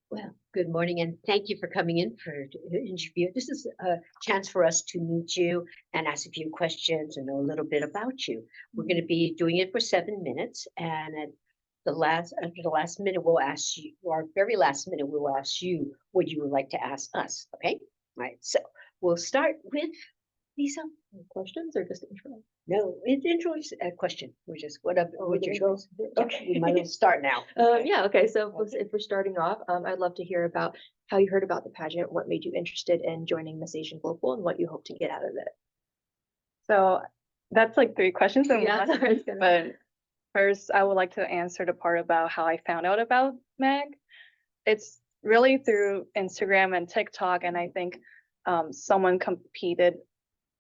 Well, good morning, and thank you for coming in for the interview. This is a chance for us to meet you and ask a few questions and know a little bit about you. We're going to be doing it for 7 minutes, and after the last minute, we'll ask you, or very last minute, we'll ask you what you would like to ask us. Okay, all right. So we'll start with Lisa. Questions or just intro? No, it's intro is a question. We're just what up? Oh, What's your intro. choice? Okay, we might as well start now. Yeah, okay. So if we're starting off, I'd love to hear about how you heard about the pageant, what made you interested in joining Miss Asian Global, and what you hope to get out of it. So that's like 3 questions in Yeah, one. sorry, it's gonna- But first, I would like to answer the part about how I found out about Meg. It's really through Instagram and TikTok, and I think someone competed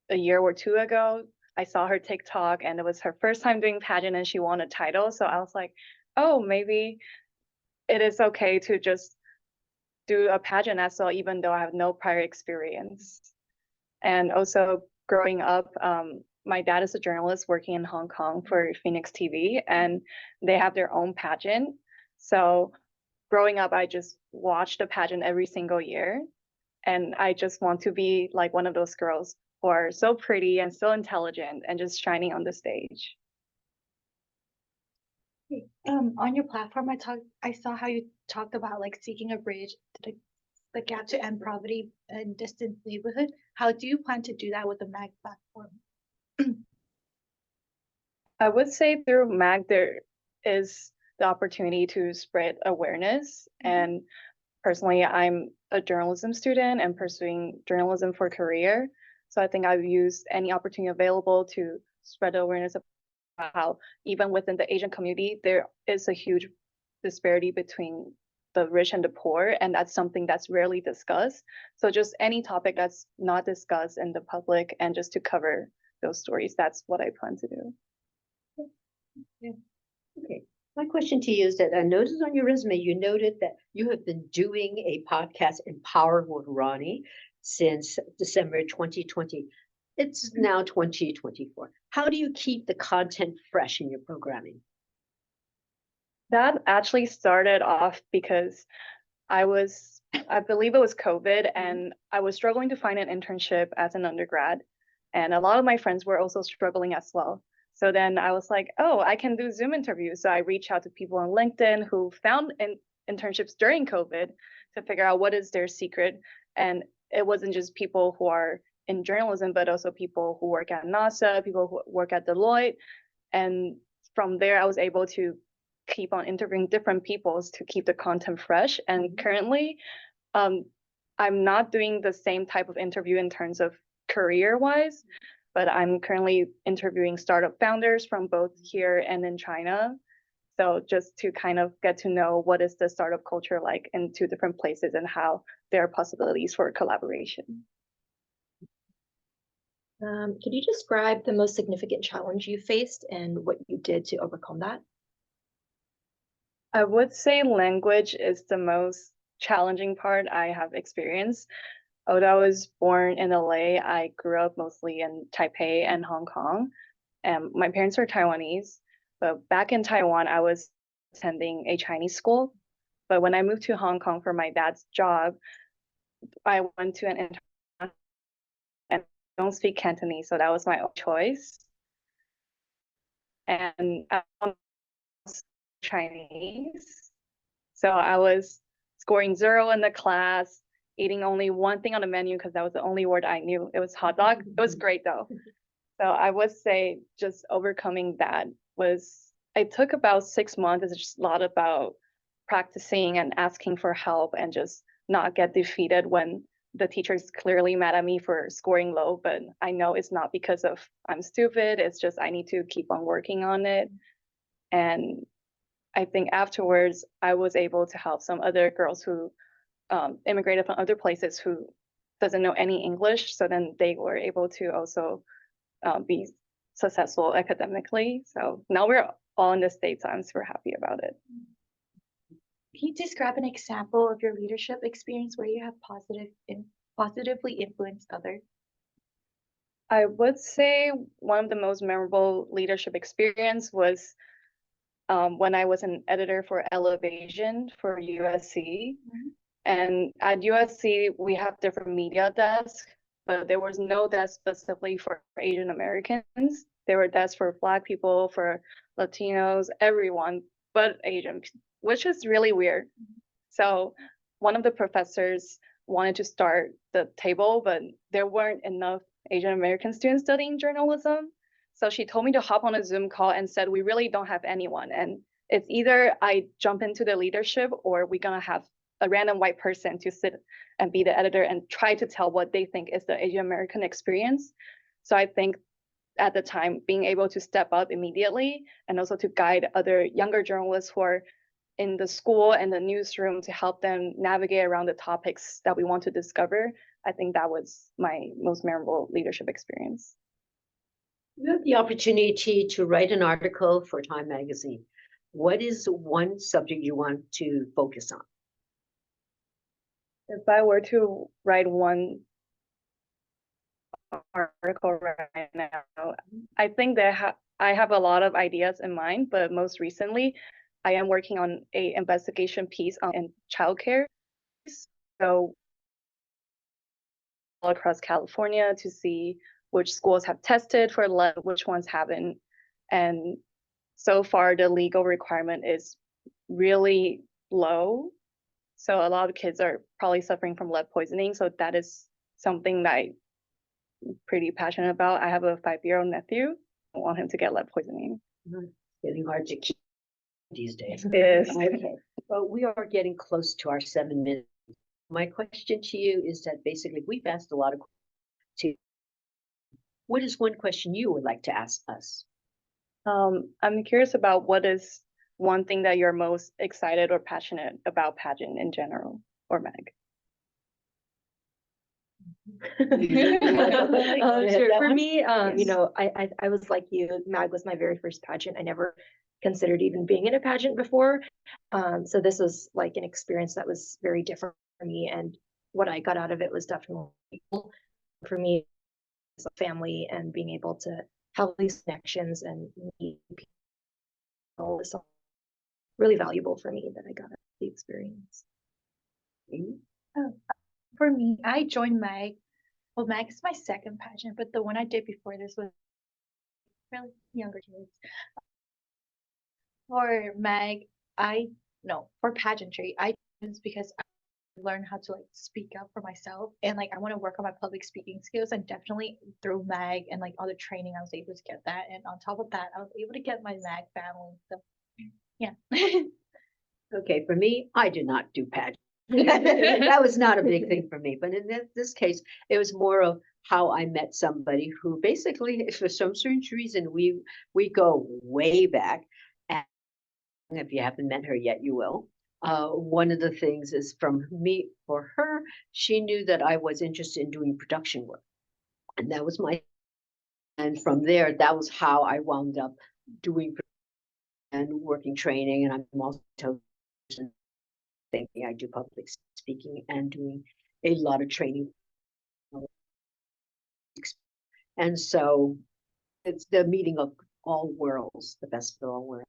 a year or two ago. I saw her TikTok, and it was her first time doing pageant, and she won a title. So I was like, oh, maybe it is okay to just do a pageant as well, even though I have no prior experience. And also growing up, my dad is a journalist working in Hong Kong for Phoenix TV, and they have their own pageant. So growing up, I just watched the pageant every single year. And I just want to be like one of those girls who are so pretty and so intelligent and just shining on the stage. On your platform, I saw how you talked about like seeking a bridge to the gap to end poverty in distant neighborhood. How do you plan to do that with the MAG platform? I would say through MAG, there is the opportunity to spread awareness. And personally, I'm a journalism student and pursuing journalism for career. So I think I've used any opportunity available to spread awareness about how even within the Asian community, there is a huge disparity between the rich and the poor, and that's something that's rarely discussed. So just any topic that's not discussed in the public and just to cover those stories, that's what I plan to do. Okay. My question to you is that I noticed on your resume, you noted that you have been doing a podcast, Empower with Ronnie, since December 2020. It's now 2024. How do you keep the content fresh in your programming? That actually started off because I believe it was COVID, and I was struggling to find an internship as an undergrad. And a lot of my friends were also struggling as well. So then I was like, oh, I can do Zoom interviews. So I reached out to people on LinkedIn who found internships during COVID to figure out what is their secret. And it wasn't just people who are in journalism, but also people who work at NASA, people who work at Deloitte. And from there, I was able to keep on interviewing different people to keep the content fresh. And currently, I'm not doing the same type of interview in terms of career-wise, but I'm currently interviewing startup founders from both here and in China. So just to kind of get to know what is the startup culture like in two different places and how there are possibilities for collaboration. Could you describe the most significant challenge you faced and what you did to overcome that? I would say language is the most challenging part I have experienced. Although I was born in LA, I grew up mostly in Taipei and Hong Kong. And my parents are Taiwanese, but back in Taiwan, I was attending a Chinese school. But when I moved to Hong Kong for my dad's job, I went to an international and I don't speak Cantonese, so that was my own choice. And I don't speak Chinese, so I was scoring 0 in the class, eating only one thing on the menu because that was the only word I knew. It was hot dog. It was great though. So I would say just overcoming that it took about 6 months. It's just a lot about practicing and asking for help and just not get defeated when the teacher is clearly mad at me for scoring low, but I know it's not because of I'm stupid. It's just I need to keep on working on it. And I think afterwards, I was able to help some other girls who immigrated from other places who doesn't know any English. So then they were able to also be successful academically. So now we're all in the States. So I'm super happy about it. Can you describe an example of your leadership experience where you have positively influenced others? I would say one of the most memorable leadership experience was when I was an editor for Elevation for USC. And at USC, we have different media desks, but there was no desk specifically for Asian Americans. There were desks for Black people, for Latinos, everyone but Asian, which is really weird. So one of the professors wanted to start the table, but there weren't enough Asian American students studying journalism. So she told me to hop on a Zoom call and said, we really don't have anyone. And it's either I jump into the leadership or we're gonna have a random white person to sit and be the editor and try to tell what they think is the Asian American experience. So I think at the time, being able to step up immediately and also to guide other younger journalists who are in the school and the newsroom to help them navigate around the topics that we want to discover, I think that was my most memorable leadership experience. You have the opportunity to write an article for Time Magazine. What is one subject you want to focus on? If I were to write one article right now, I think that I have a lot of ideas in mind, but most recently, I am working on a investigation piece on childcare. So all across California to see which schools have tested for lead, which ones haven't. And so far, the legal requirement is really low. So a lot of kids are probably suffering from lead poisoning. So that is something that I'm pretty passionate about. I have a 5-year-old nephew. I want him to get lead poisoning. Getting hard to keep these days. Yes. Okay, but we are getting close to our 7 minutes. My question to you is that basically we've asked a lot of questions. What is one question you would like to ask us? I'm curious about what is one thing that you're most excited or passionate about pageant in general, or Meg? Sure. For That me, Yes. you know, I was like you, MAG was my very first pageant. I never considered even being in a pageant before. So this was like an experience that was very different for me. And what I got out of it was definitely cool. For me, as a family and being able to have these connections and meet people is really valuable for me that I got out of the experience. For me, I joined MAG. Well, MAG is my second pageant, but the one I did before this was really younger kids. For MAG, for pageantry, I it's because I learned how to like speak up for myself and like I want to work on my public speaking skills, and definitely through MAG and like all the training I was able to get that, and on top of that I was able to get my MAG family. So yeah. Okay, for me, I did not do pageant. That was not a big thing for me, but in this case, it was more of how I met somebody who basically, for some strange reason, we go way back. And if you haven't met her yet, you will. One of the things is from me for her, she knew that I was interested in doing production work. And that was and from there, that was how I wound up doing and working training. And I'm also thinking I do public speaking and doing a lot of training. And so it's the meeting of all worlds, the best of all worlds.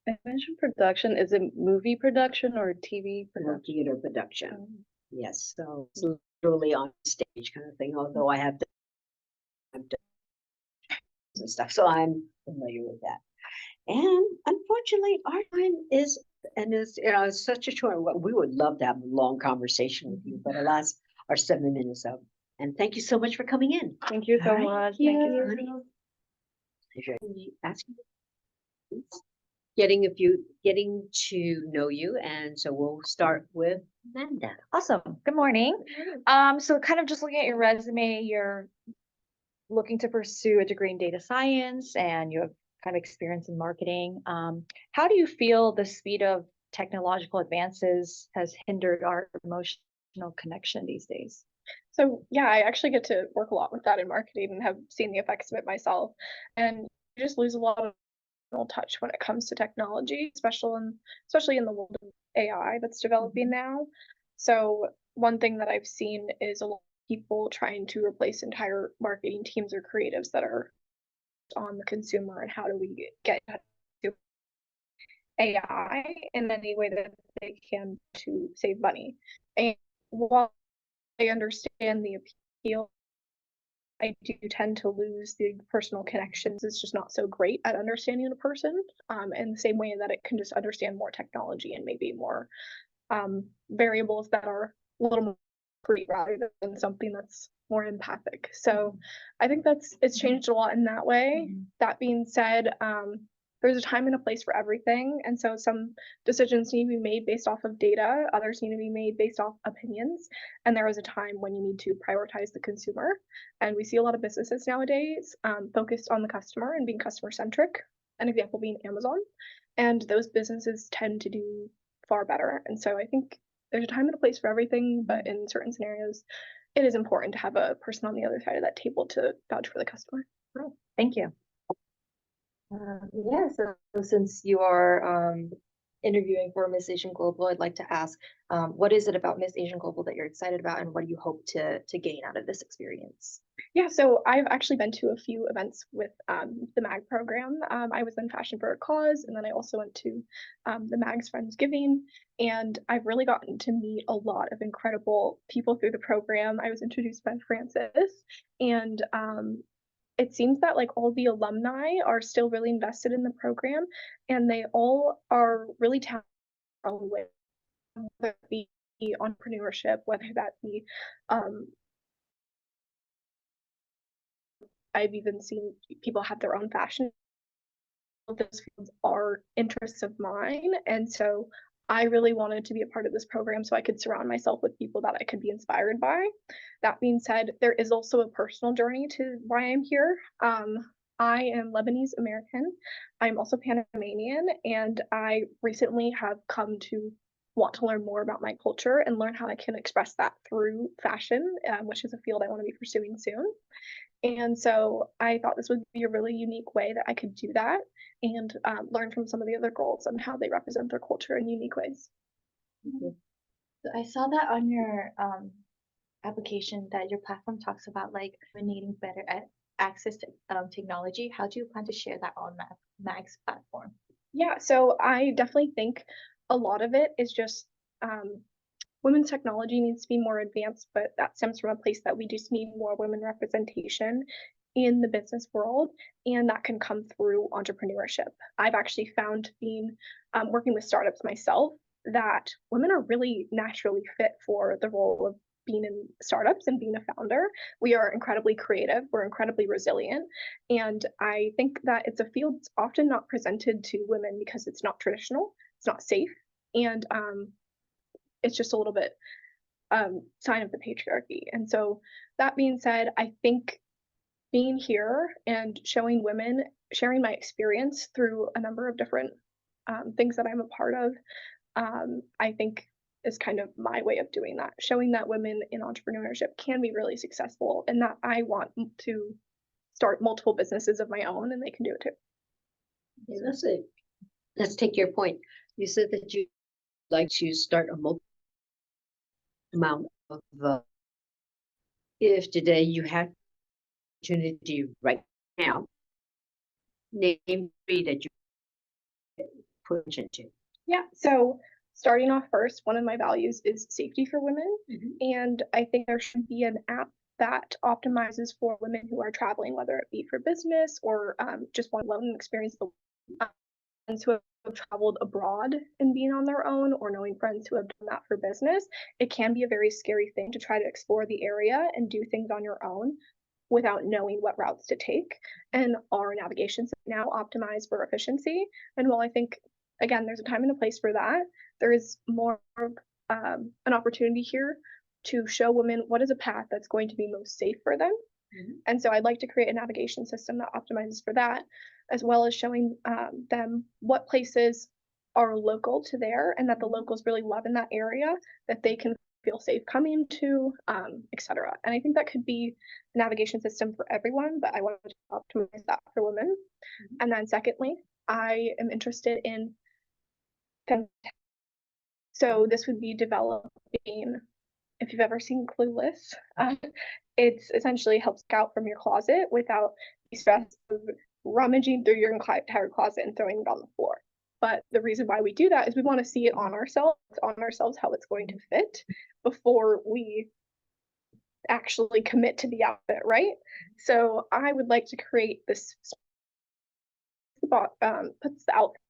I mentioned production. Is it movie production or TV production? Theater production. Yes, so it's literally on stage kind of thing, although I have done and stuff, so I'm familiar with that. And unfortunately, our time is, and it's, it's such a short, we would love to have a long conversation with you, but alas, our 7 minutes up. And thank you so much for coming in. Thank you so All right. much. Thank Thank you. you. Pleasure. Ask you. Getting to know you, and so we'll start with Amanda. Awesome. Good morning. So kind of just looking at your resume, you're looking to pursue a degree in data science and you have kind of experience in marketing. How do you feel the speed of technological advances has hindered our emotional connection these days? So yeah, I actually get to work a lot with that in marketing and have seen the effects of it myself. And you just lose a lot of emotional touch when it comes to technology, especially in the world of AI that's developing now. So one thing that I've seen is a lot of people trying to replace entire marketing teams or creatives that are on the consumer and how do we get AI in any way that they can to save money. And while I understand the appeal, I do tend to lose the personal connections. It's just not so great at understanding a person, in the same way that it can just understand more technology and maybe more variables that are a little more free rather than something that's more empathic. So I think it's changed a lot in that way. That being said, there's a time and a place for everything. And so some decisions need to be made based off of data, others need to be made based off opinions. And there is a time when you need to prioritize the consumer. And we see a lot of businesses nowadays focused on the customer and being customer centric. An example being Amazon. And those businesses tend to do far better. And so I think there's a time and a place for everything, but in certain scenarios, it is important to have a person on the other side of that table to vouch for the customer. Thank you. Yeah, so since you are interviewing for Miss Asian Global, I'd like to ask, what is it about Miss Asian Global that you're excited about, and what do you hope to gain out of this experience? Yeah, so I've actually been to a few events with the MAG program. I was in Fashion for a Cause, and then I also went to the MAG's Friendsgiving, and I've really gotten to meet a lot of incredible people through the program. I was introduced by Francis, and it seems that like all the alumni are still really invested in the program, and they all are really talented in their own way, whether it be entrepreneurship, whether that be I've even seen people have their own fashion. Those fields are interests of mine, and so I really wanted to be a part of this program so I could surround myself with people that I could be inspired by. That being said, there is also a personal journey to why I'm here. I am Lebanese American. I'm also Panamanian, and I recently have come to want to learn more about my culture and learn how I can express that through fashion, which is a field I want to be pursuing soon. And so I thought this would be a really unique way that I could do that and learn from some of the other girls on how they represent their culture in unique ways. So I saw that on your application that your platform talks about like needing better access to technology. How do you plan to share that on MAG's platform? Yeah, so I definitely think a lot of it is just women's technology needs to be more advanced, but that stems from a place that we just need more women representation in the business world, and that can come through entrepreneurship. I've actually found being working with startups myself that women are really naturally fit for the role of being in startups and being a founder. We are incredibly creative, we're incredibly resilient, and I think that it's a field that's often not presented to women because it's not traditional, it's not safe, and it's just a little bit sign of the patriarchy. And so that being said, I think being here and showing women, sharing my experience through a number of different things that I'm a part of, I think is kind of my way of doing that, showing that women in entrepreneurship can be really successful and that I want to start multiple businesses of my own and they can do it too. Yeah, let's take your point. You said that you like to start a multi amount of if today you had opportunity right now, name three that you put attention to. Yeah, so starting off first, one of my values is safety for women. And I think there should be an app that optimizes for women who are traveling, whether it be for business or just want to learn and experience the friends who have traveled abroad and being on their own, or knowing friends who have done that for business. It can be a very scary thing to try to explore the area and do things on your own without knowing what routes to take. And our navigations now optimize for efficiency. And while I think, again, there's a time and a place for that, there is more an opportunity here to show women what is a path that's going to be most safe for them. And so I'd like to create a navigation system that optimizes for that, as well as showing them what places are local to there and that the locals really love in that area that they can feel safe coming to, etc. And I think that could be a navigation system for everyone, but I wanted to optimize that for women. And then secondly, I am interested in so this would be developing, if you've ever seen Clueless, it's essentially helps scout from your closet without the stress of rummaging through your entire closet and throwing it on the floor. But the reason why we do that is we want to see it on ourselves how it's going to fit before we actually commit to the outfit, right? So I would like to create this puts the outfit,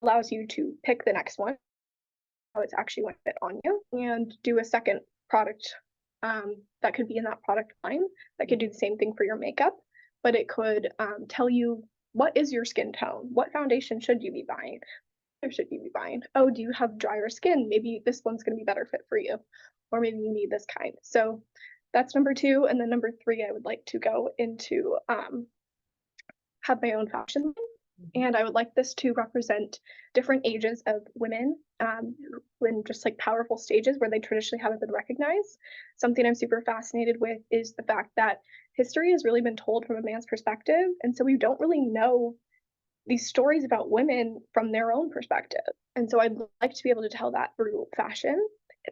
allows you to pick the next one, how it's actually going to fit on you, and do a second product that could be in that product line that could do the same thing for your makeup, but it could tell you what is your skin tone, what foundation should you be buying, or should you be buying? Oh, do you have drier skin? Maybe this one's going to be better fit for you, or maybe you need this kind. So that's number 2, and then number 3, I would like to go into have my own fashion line. And I would like this to represent different ages of women in just like powerful stages where they traditionally haven't been recognized. Something I'm super fascinated with is the fact that history has really been told from a man's perspective. And so we don't really know these stories about women from their own perspective. And so I'd like to be able to tell that through fashion,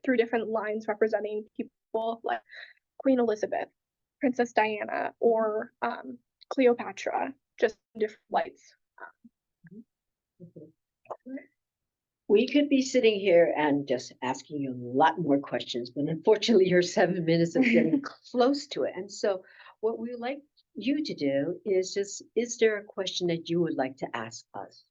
through different lines representing people like Queen Elizabeth, Princess Diana, or Cleopatra, just different lights. We could be sitting here and just asking you a lot more questions, but unfortunately your 7 minutes is getting close to it. And so what we would like you to do is there a question that you would like to ask us?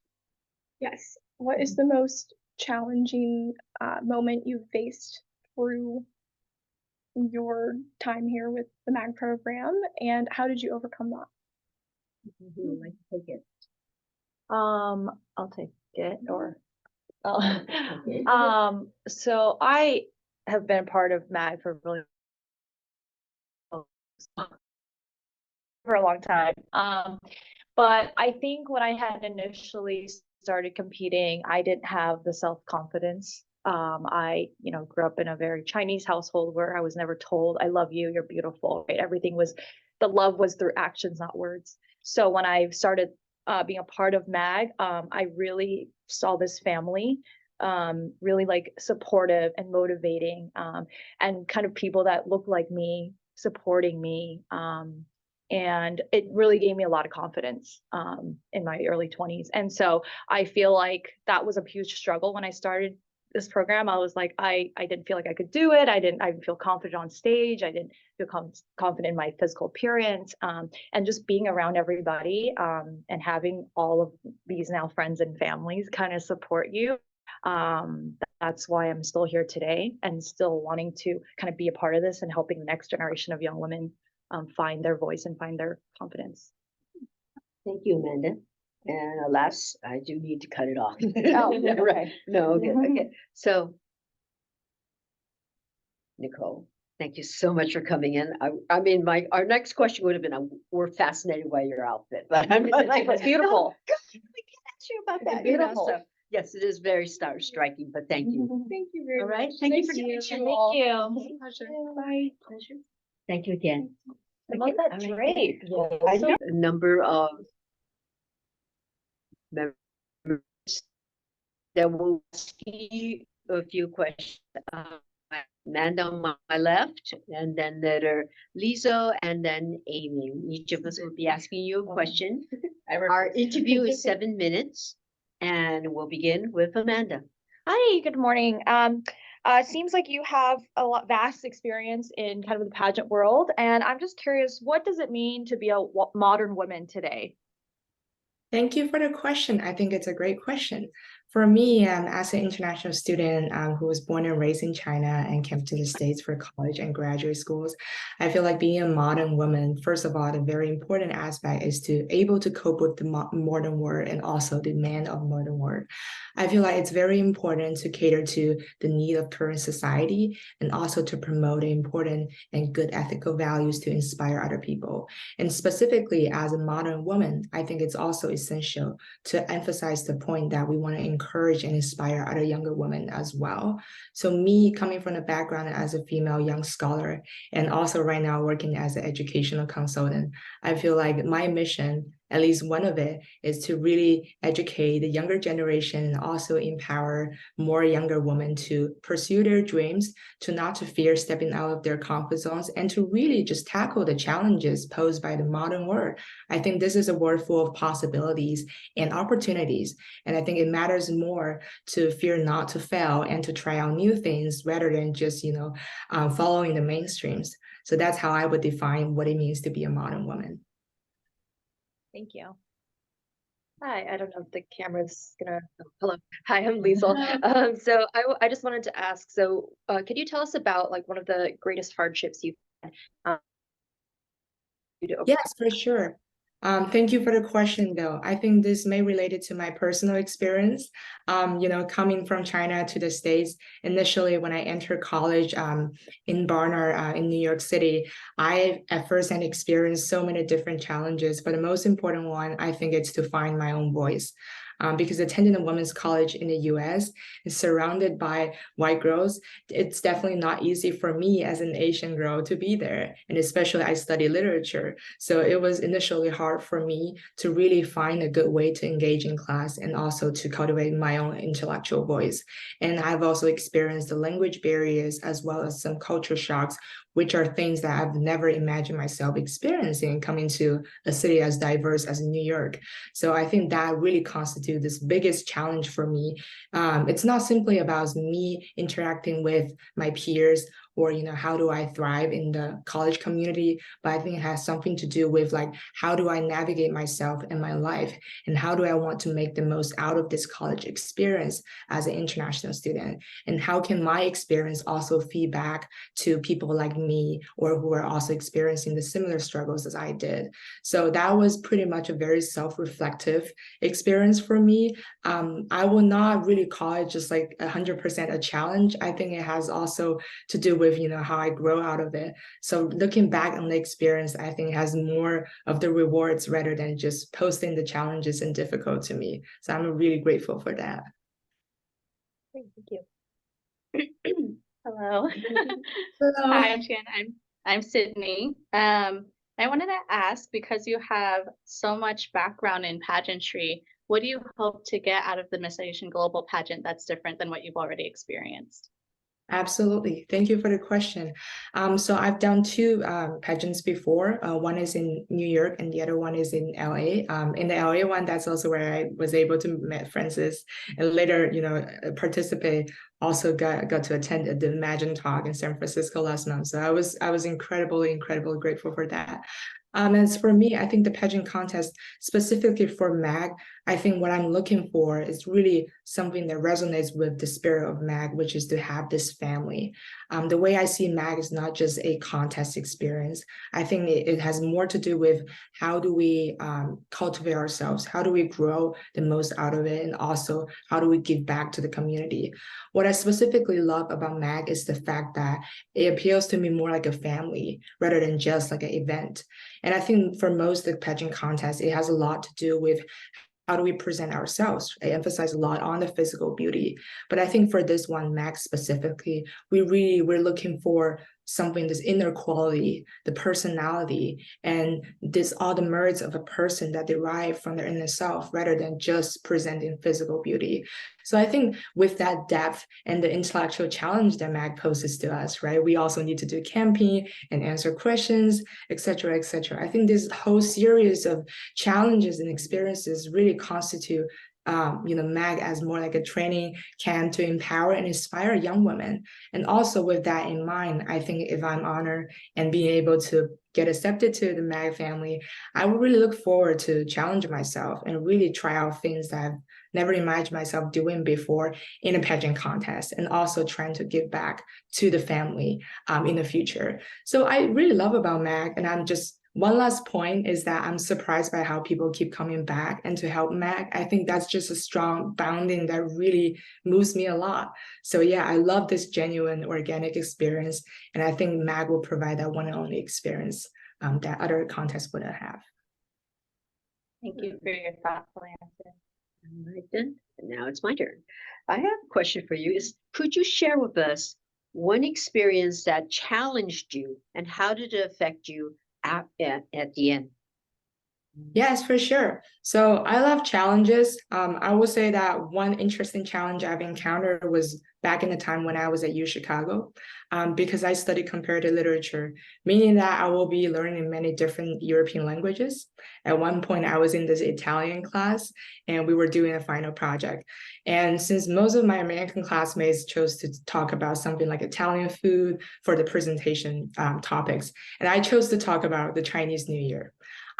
Yes. What is the most challenging moment you've faced through your time here with the MAG program, and how did you overcome that? Who would like to take it? I'll take it, or Okay. so I have been part of MAG for a long time. But I think when I had initially started competing, I didn't have the self-confidence. I, grew up in a very Chinese household where I was never told, I love you, you're beautiful, right? The love was through actions, not words. So when I started being a part of MAG, I really saw this family, really like supportive and motivating, and kind of people that looked like me, supporting me. And it really gave me a lot of confidence in my early 20s. And so I feel like that was a huge struggle when I started this program. I was like, I didn't feel like I could do it. I didn't feel confident on stage. I didn't feel confident in my physical appearance, and just being around everybody, and having all of these now friends and families kind of support you. That's why I'm still here today and still wanting to kind of be a part of this and helping the next generation of young women find their voice and find their confidence. Thank you, Amanda. And alas, I do need to cut it off. Oh, Right. No, okay, okay. So, Nicole, thank you so much for coming in. I mean, our next question would have been, we're fascinated by your outfit, but I'm like, It's beautiful. "Oh, God, we can ask you about It's that. beautiful. So, yes, it is very striking, but thank you. Thank you very All right, much. thank you Nice for to coming. meet Thank all. you. Pleasure. Bye. Pleasure. Thank you again. I love that All right. drape. I know a number of members that will ask you a few questions. Amanda on my left, and then there are Lizzo, and then Amy. Each of us will be asking you a question. Our interview is 7 minutes, and we'll begin with Amanda. Hi, good morning. Seems like you have a vast experience in kind of the pageant world, and I'm just curious, what does it mean to be a modern woman today? Thank you for the question. I think it's a great question. For me, as an international student who was born and raised in China and came to the States for college and graduate schools, I feel like being a modern woman, first of all, the very important aspect is to able to cope with the modern world and also the demand of modern world. I feel like it's very important to cater to the need of current society and also to promote important and good ethical values to inspire other people. And specifically as a modern woman, I think it's also essential to emphasize the point that we want to encourage and inspire other younger women as well. So me coming from the background as a female young scholar and also right now working as an educational consultant, I feel like my mission at least one of it is to really educate the younger generation and also empower more younger women to pursue their dreams, to not to fear stepping out of their comfort zones, and to really just tackle the challenges posed by the modern world. I think this is a world full of possibilities and opportunities. And I think it matters more to fear not to fail and to try out new things rather than just, following the mainstreams. So that's how I would define what it means to be a modern woman. Thank you. Hi, I don't know if the camera's gonna, hello. Hi, I'm Liesel. So I just wanted to ask, so could you tell us about like one of the greatest hardships you've had? Due to Yes, for sure. Thank you for the question, though. I think this may relate it to my personal experience. Coming from China to the States, initially when I entered college in Barnard in New York City, I at first had experienced so many different challenges, but the most important one, I think it's to find my own voice. Because attending a women's college in the US is surrounded by white girls, it's definitely not easy for me as an Asian girl to be there. And especially I study literature. So it was initially hard for me to really find a good way to engage in class and also to cultivate my own intellectual voice. And I've also experienced the language barriers as well as some culture shocks, which are things that I've never imagined myself experiencing coming to a city as diverse as New York. So I think that really constitutes this biggest challenge for me. It's not simply about me interacting with my peers or how do I thrive in the college community, but I think it has something to do with like how do I navigate myself in my life and how do I want to make the most out of this college experience as an international student, and how can my experience also feed back to people like me or who are also experiencing the similar struggles as I did. So that was pretty much a very self-reflective experience for me. I will not really call it just like 100% a challenge. I think it has also to do with how I grow out of it. So looking back on the experience, I think it has more of the rewards rather than just posting the challenges and difficult to me. So I'm really grateful for that. Thank you. Hello. Hello. Hi, Jan. I'm Sydney. I wanted to ask, because you have so much background in pageantry, what do you hope to get out of the Miss Asian Global pageant that's different than what you've already experienced? Absolutely. Thank you for the question. So I've done two pageants before. One is in New York and the other one is in LA. In the LA one, that's also where I was able to meet Francis and later, participate. Also got to attend the Imagine Talk in San Francisco last month. So I was incredibly grateful for that. As for me, I think the pageant contest, specifically for MAG, I think what I'm looking for is really something that resonates with the spirit of MAG, which is to have this family. The way I see MAG is not just a contest experience. I think it has more to do with how do we cultivate ourselves? How do we grow the most out of it? And also, how do we give back to the community? What I specifically love about MAG is the fact that it appeals to me more like a family rather than just like an event. And I think for most of the pageant contests, it has a lot to do with how do we present ourselves? I emphasize a lot on the physical beauty, but I think for this one, MAG specifically, we're looking for something, this inner quality, the personality, and this all the merits of a person that derive from their inner self rather than just presenting physical beauty. So I think with that depth and the intellectual challenge that MAG poses to us, right, we also need to do camping and answer questions, etc., etc. I think this whole series of challenges and experiences really constitute MAG as more like a training camp to empower and inspire young women. And also with that in mind, I think if I'm honored and being able to get accepted to the MAG family, I would really look forward to challenge myself and really try out things that I've never imagined myself doing before in a pageant contest, and also trying to give back to the family in the future. So I really love about MAG, and one last point is that I'm surprised by how people keep coming back and to help MAG. I think that's just a strong bounding that really moves me a lot. So yeah, I love this genuine, organic experience. And I think MAG will provide that one and only experience that other contests wouldn't have. Thank you for your thoughtful answer. All right, then, and now it's my turn. I have a question for you. Could you share with us one experience that challenged you and how did it affect you at the end? Yes, for sure. So I love challenges. I will say that one interesting challenge I've encountered was back in the time when I was at U Chicago, because I studied comparative literature, meaning that I will be learning many different European languages. At one point, I was in this Italian class and we were doing a final project. And since most of my American classmates chose to talk about something like Italian food for the presentation topics, and I chose to talk about the Chinese New Year.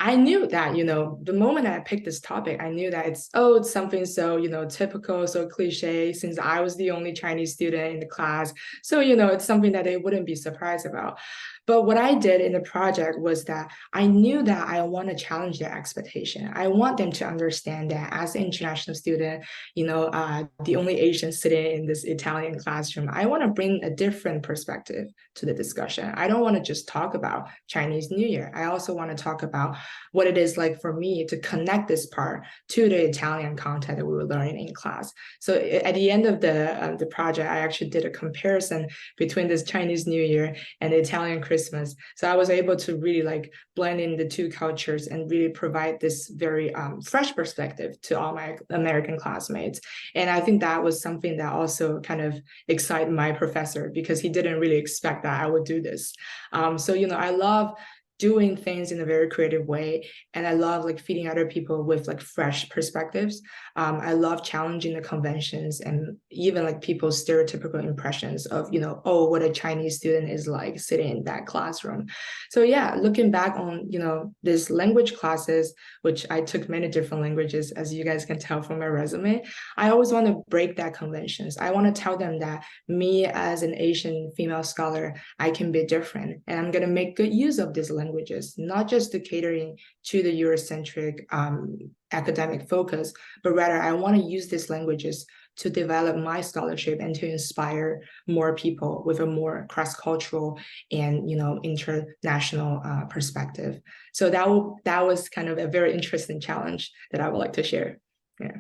I knew that, the moment I picked this topic, I knew that it's something so, typical, so cliche, since I was the only Chinese student in the class. So, it's something that they wouldn't be surprised about. But what I did in the project was that I knew that I want to challenge their expectation. I want them to understand that as an international student, the only Asian sitting in this Italian classroom, I want to bring a different perspective to the discussion. I don't want to just talk about Chinese New Year. I also want to talk about what it is like for me to connect this part to the Italian content that we were learning in class. So at the end of the project, I actually did a comparison between this Chinese New Year and the Italian Christmas. So I was able to really like blend in the two cultures and really provide this very fresh perspective to all my American classmates. And I think that was something that also kind of excited my professor because he didn't really expect that I would do this. So, I love doing things in a very creative way. And I love like feeding other people with like fresh perspectives. I love challenging the conventions and even like people's stereotypical impressions of, oh, what a Chinese student is like sitting in that classroom. So yeah, looking back on, this language classes, which I took many different languages, as you guys can tell from my resume, I always want to break that conventions. I want to tell them that me as an Asian female scholar, I can be different and I'm going to make good use of these languages, not just to catering to the Eurocentric academic focus, but rather I want to use these languages to develop my scholarship and to inspire more people with a more cross-cultural and international perspective. So that was kind of a very interesting challenge that I would like to share. Yeah.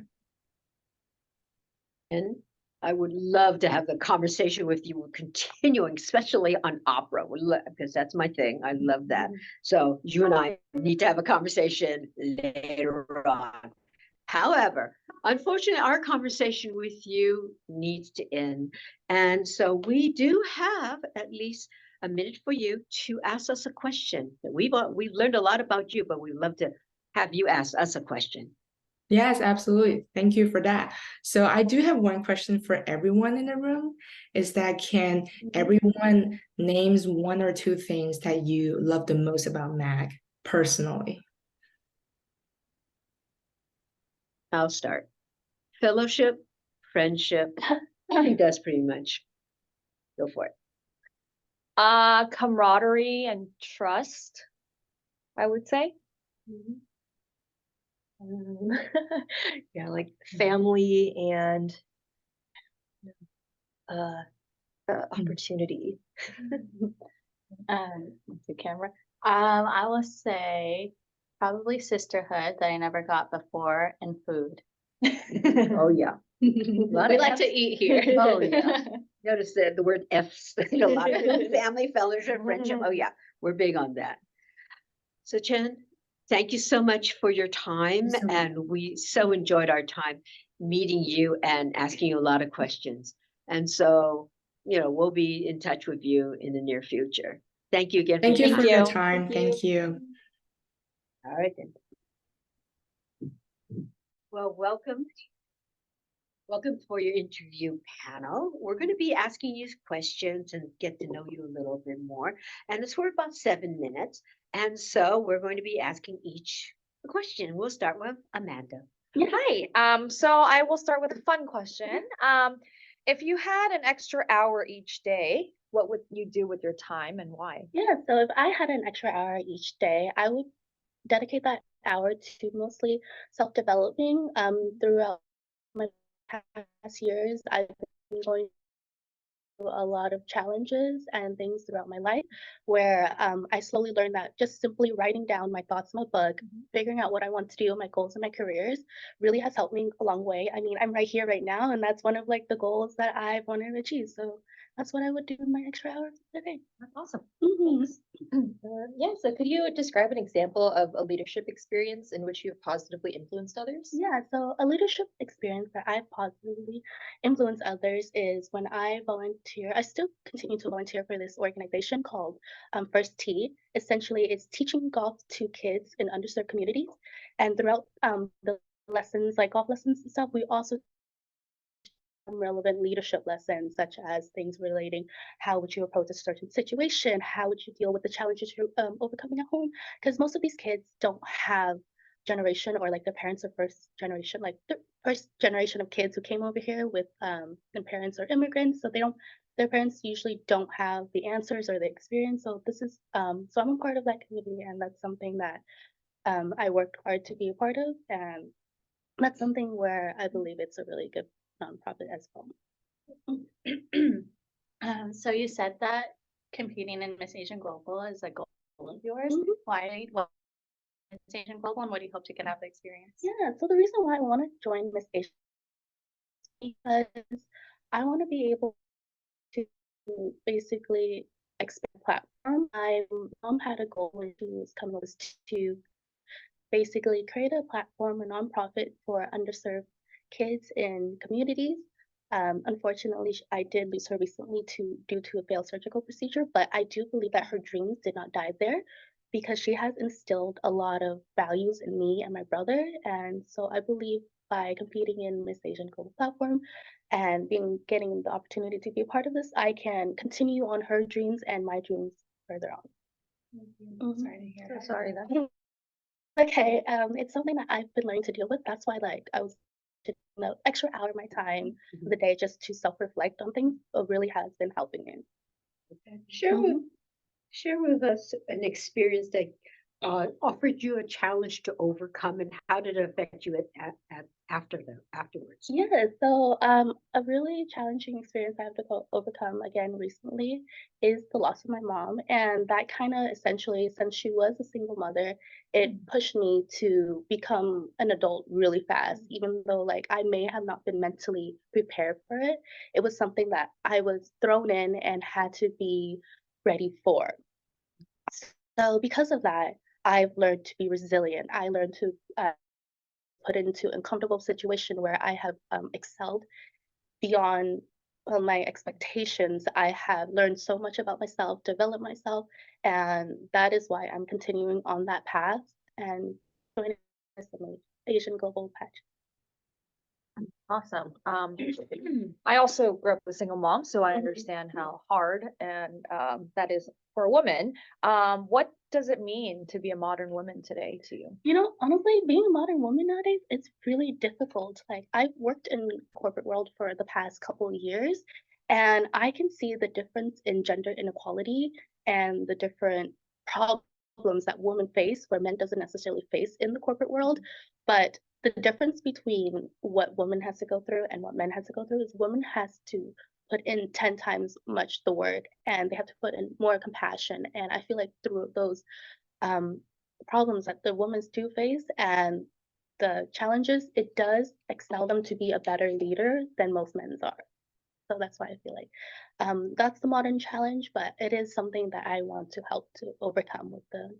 And I would love to have the conversation with you continuing, especially on opera, because that's my thing. I love that. So you and I need to have a conversation later on. However, unfortunately, our conversation with you needs to end. And so we do have at least a minute for you to ask us a question. We've learned a lot about you, but we'd love to have you ask us a question. Yes, absolutely. Thank you for that. So I do have one question for everyone in the room, is that can everyone names one or two things that you love the most about MAG personally? I'll start. Fellowship, friendship. I think that's pretty much. Go for it. Camaraderie and trust, I would say. Yeah, like family and opportunity. The camera. I will say probably sisterhood that I never got before, and food. Oh, yeah. We like to eat here. Oh, yeah. Notice that the word F's, a lot of family, fellowship, friendship. Oh, yeah, we're big on that. So Chen, thank you so much for your time. Thank you so much. And we so enjoyed our time meeting you and asking you a lot of questions. And so, we'll be in touch with you in the near future. Thank you again. Thank you for Thank your you. time. Thank you. All right then. Well, welcome. Welcome for your interview panel. We're going to be asking you questions and get to know you a little bit more. And it's for about 7 minutes. And so we're going to be asking each a question. We'll start with Amanda. Hi. So I will start with a fun question. If you had an extra hour each day, what would you do with your time and why? Yeah, so if I had an extra hour each day, I would dedicate that hour to mostly self-developing. Throughout my past years, I've been going a lot of challenges and things throughout my life where I slowly learned that just simply writing down my thoughts in my book, figuring out what I want to do, my goals and my careers really has helped me a long way. I mean, I'm right here right now, and that's one of like the goals that I've wanted to achieve. So that's what I would do in my extra hours a day. That's awesome. Mhm. Yeah, so could you describe an example of a leadership experience in which you have positively influenced others? Yeah, so a leadership experience that I positively influence others is when I volunteer. I still continue to volunteer for this organization called First Tee. Essentially, it's teaching golf to kids in underserved communities. And throughout the lessons, like golf lessons and stuff, we also relevant leadership lessons, such as things relating how would you approach a certain situation, how would you deal with the challenges you're overcoming at home, because most of these kids don't have generation or like their parents are first generation, like the first generation of kids who came over here with their parents are immigrants, so they don't, their parents usually don't have the answers or the experience. So this is so I'm a part of that community, and that's something that I worked hard to be a part of, and that's something where I believe it's a really good nonprofit as well. So you said that competing in Miss Asian Global is a goal of yours. Mhm. Why? What Miss Asian Global, and what do you hope to get out of the experience? Yeah, so the reason why I want to join Miss Asia is because I want to be able to basically expand platform. My mom had a goal when she was coming was to basically create a platform, a nonprofit for underserved kids in communities. Unfortunately, I did lose her recently due to a failed surgical procedure, but I do believe that her dreams did not die there because she has instilled a lot of values in me and my brother. And so I believe by competing in Miss Asian Global Platform and getting the opportunity to be a part of this, I can continue on her dreams and my dreams further on. Mhm. Sorry to hear So that. sorry that. Okay, it's something that I've been learning to deal with. That's why, like, I was taking the extra hour of my time of the day just to self-reflect on things. Really has been helping me. Share with us an experience that offered you a challenge to overcome, and how did it affect you afterwards? Yeah, so a really challenging experience I have to overcome again recently is the loss of my mom. And that kind of essentially, since she was a single mother, it pushed me to become an adult really fast, even though like I may have not been mentally prepared for it. It was something that I was thrown in and had to be ready for. So because of that, I've learned to be resilient. I learned to put into uncomfortable situation where I have excelled beyond my expectations. I have learned so much about myself, developed myself, and that is why I'm continuing on that path and joining the Asian Global Patch. Awesome. I also grew up with a single mom, so I Mhm. understand how hard and that is for a woman. What does it mean to be a modern woman today to you? You know, honestly, being a modern woman nowadays, it's really difficult. Like I've worked in the corporate world for the past couple of years, and I can see the difference in gender inequality and the different problems that women face where men doesn't necessarily face in the corporate world. But the difference between what women has to go through and what men has to go through is women has to put in 10 times much the work, and they have to put in more compassion. And I feel like through those um, problems that the women do face and the challenges, it does excel them to be a better leader than most men are. So that's why I feel like that's the modern challenge, but it is something that I want to help to overcome with the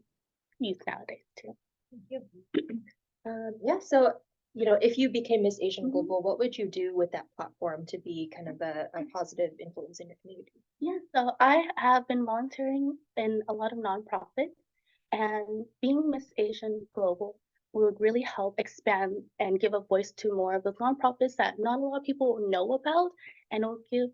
youth nowadays too. Yeah, so if you became Miss Asian Mhm. Global, what would you do with that platform to be kind of a positive influence in your community? Yeah, so I have been volunteering in a lot of nonprofits, and being Miss Asian Global would really help expand and give a voice to more of the nonprofits that not a lot of people know about, and it will give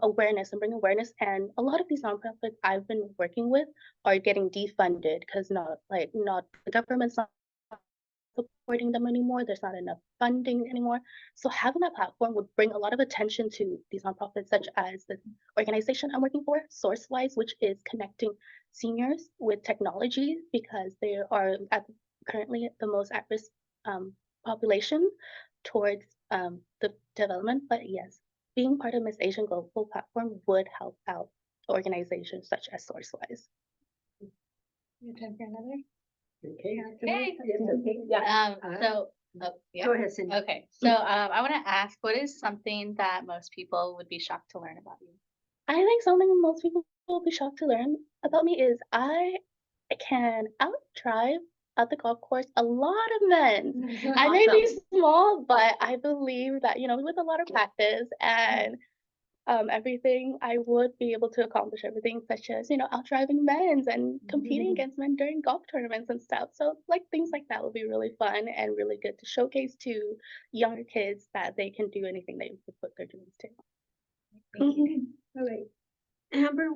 awareness and bring awareness. And a lot of these nonprofits I've been working with are getting defunded because not the government's not supporting them anymore. There's not enough funding anymore. So having that platform would bring a lot of attention to these nonprofits, such as the organization I'm working for, SourceWise, which is connecting seniors with technology because they are currently the most at-risk population towards the development. But yes, being part of Miss Asian Global platform would help out organizations such as SourceWise. You have time for another? Okay. Okay. Yes, okay, yeah. Yeah. Go ahead, Cindy. Okay, so I want to ask, what is something that most people would be shocked to learn about you? I think something most people will be shocked to learn about me is I can out-drive at the golf course a lot of men. I may be small, but I believe that, with a lot of practice and everything, I would be able to accomplish everything, such as, out-driving men's and competing against men during golf tournaments and stuff. So, like, things like that would be really fun and really good to showcase to younger kids that they can do anything they put their dreams to. All right. Amber,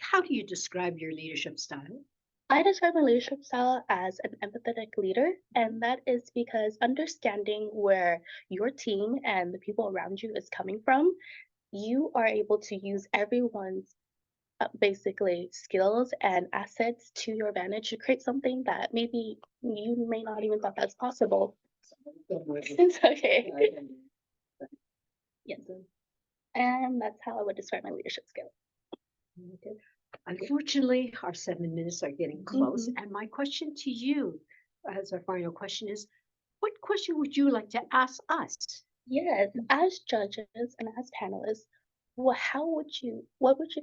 how do you describe your leadership style? I describe my leadership style as an empathetic leader, and that is because understanding where your team and the people around you is coming from, you are able to use everyone's basically skills and assets to your advantage to create something that maybe you may not even thought that's possible. It's okay. Yes. And that's how I would describe my leadership skill. Okay. Unfortunately, our 7 minutes are getting close. And my question to you, as our final question, is what question would you like to ask us? Yes, as judges and as panelists, what would you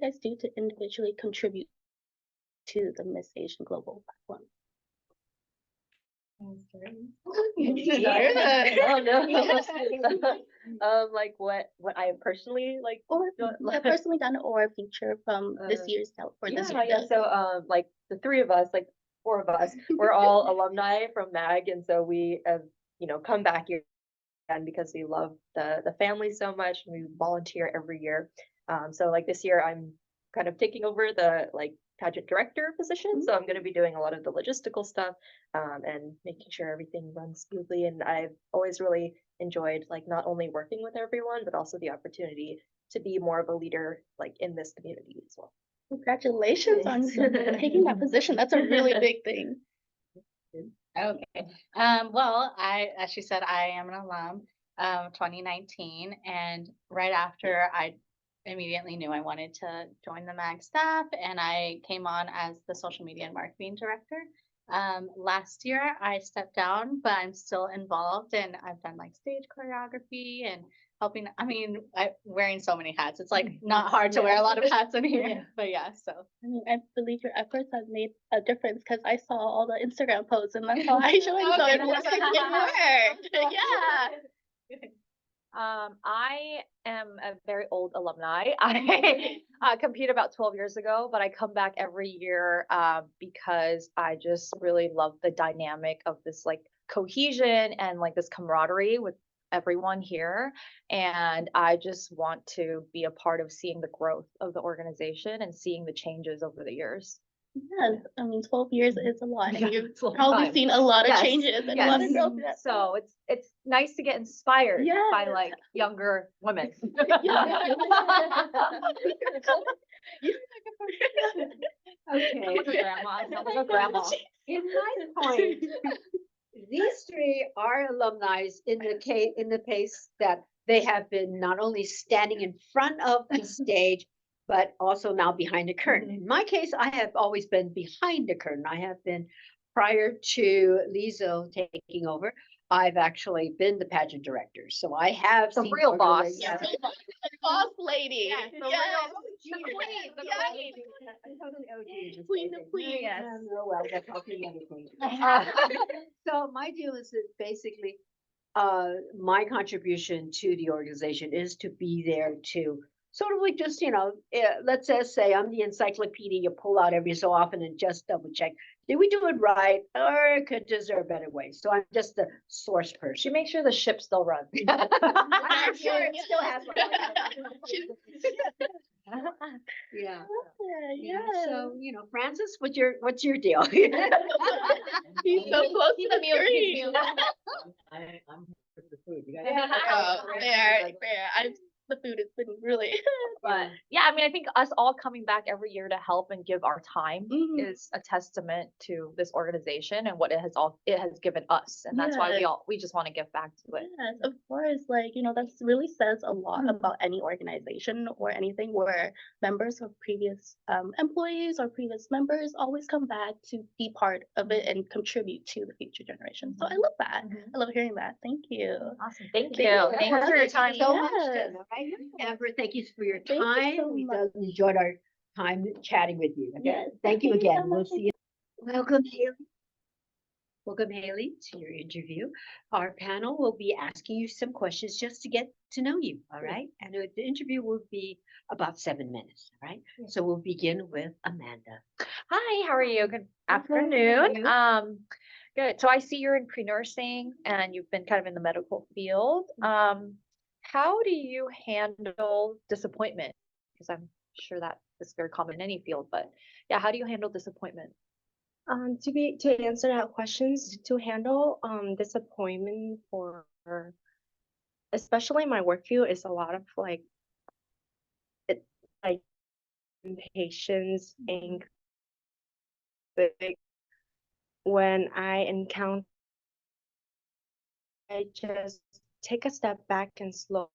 guys do to individually contribute to the Miss Asian Global platform? Like what I personally like Or done- personally done or a feature from this year's this year. So like the 3 of us, like 4 of us, we're all alumni from MAG, and so we have come back here and because we love the family so much, and we volunteer every year. So like this year I'm kind of taking over the like pageant director position, so I'm going to be doing a lot of the logistical stuff and making sure everything runs smoothly. And I've always really enjoyed like not only working with everyone, but also the opportunity to be more of a leader like in this community as well. Congratulations on taking that position. That's a really big thing. Okay. Well, as she said, I am an alum of 2019, and right after I immediately knew I wanted to join the MAG staff, and I came on as the social media and marketing director. Last year I stepped down, but I'm still involved, and I've done like stage choreography and helping. I mean, wearing so many hats. It's like not hard to wear a lot of hats in here, but yeah, so. I mean, I believe your efforts have made a difference because I saw all the Instagram posts and that's how I joined. So it looks like it worked. Yeah. I am a very old alumni. I competed about 12 years ago, but I come back every year because I just really love the dynamic of this like cohesion and like this camaraderie with everyone here. And I just want to be a part of seeing the growth of the organization and seeing the changes over the years. Yes, I mean, 12 years is a lot, and you've it's a long probably time. seen a lot of Yes, changes and a lot of growth. Yeah. So it's nice to get inspired by Yes. like younger women. Okay. I'm a grandma. In my point, these 3 are alumni in the case that they have been not only standing in front of the stage, but also now behind the curtain. In my case, I have always been behind the curtain. I have been, prior to Lizo taking over, I've actually been the pageant director. So I have The seen real boss. organizations- Boss lady. Yes, the Yes. real queen, the Yes. queen. I'm totally OG in this Queen case. of queens. Yes. Oh, well, that's talking other things. So my deal is that basically, my contribution to the organization is to be there to sort of like just, let's just say I'm the encyclopedia you pull out every so often and just double check. Did we do it right? Or is there a better way? So I'm just the source person. She makes sure the ship still runs. I'm sure it still has. Yeah. Yeah. So, Francis, what's your deal? He's so close to the screen. I'm for the food. You guys. Oh, fair. the food has been really. But yeah, I mean, I think us all coming back every year to help and give our time Mhm. is a testament to this organization and what it has given us. And that's why Yes. we just want to give back to it. Yes, of course. Like, that really says a lot Mhm. about any organization or anything where members of previous employees or previous members always come back to be part of it and contribute to the future generation. So I love that. Mhm. I love hearing that. Thank you. Awesome. Thank Thank you. you. Thank you for your time. So much, Yes. then, all right? Amber, thank you for your Thank you time. so We much. thoroughly enjoyed our time chatting with you. Okay? Yes, Thank you thank you so again. We'll much. see you. Welcome, Haley. Welcome, Haley, to your interview. Our panel will be asking you some questions just to get to know you, all right? And the interview will be about 7 minutes, all right? So we'll begin with Amanda. Hi, how are you? Good how are afternoon. you? Good. So I see you're in pre-nursing and you've been kind of in the medical field. How do you handle disappointment? Because I'm sure that is very common in any field, but yeah, how do you handle disappointment? To answer that questions, to handle disappointment for especially my work field is a lot of like impatience and when I encounter, I just take a step back and slow,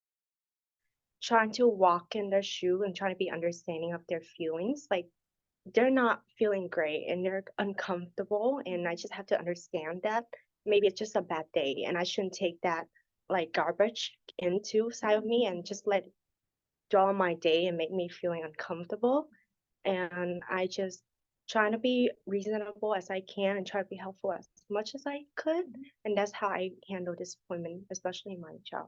trying to walk in their shoe and try to be understanding of their feelings. Like they're not feeling great and they're uncomfortable, and I just have to understand that maybe it's just a bad day, and I shouldn't take that like garbage into side of me and just let it draw my day and make me feeling uncomfortable. And I just trying to be reasonable as I can and try to be helpful as much as I could. And that's how I handle disappointment, especially in my job.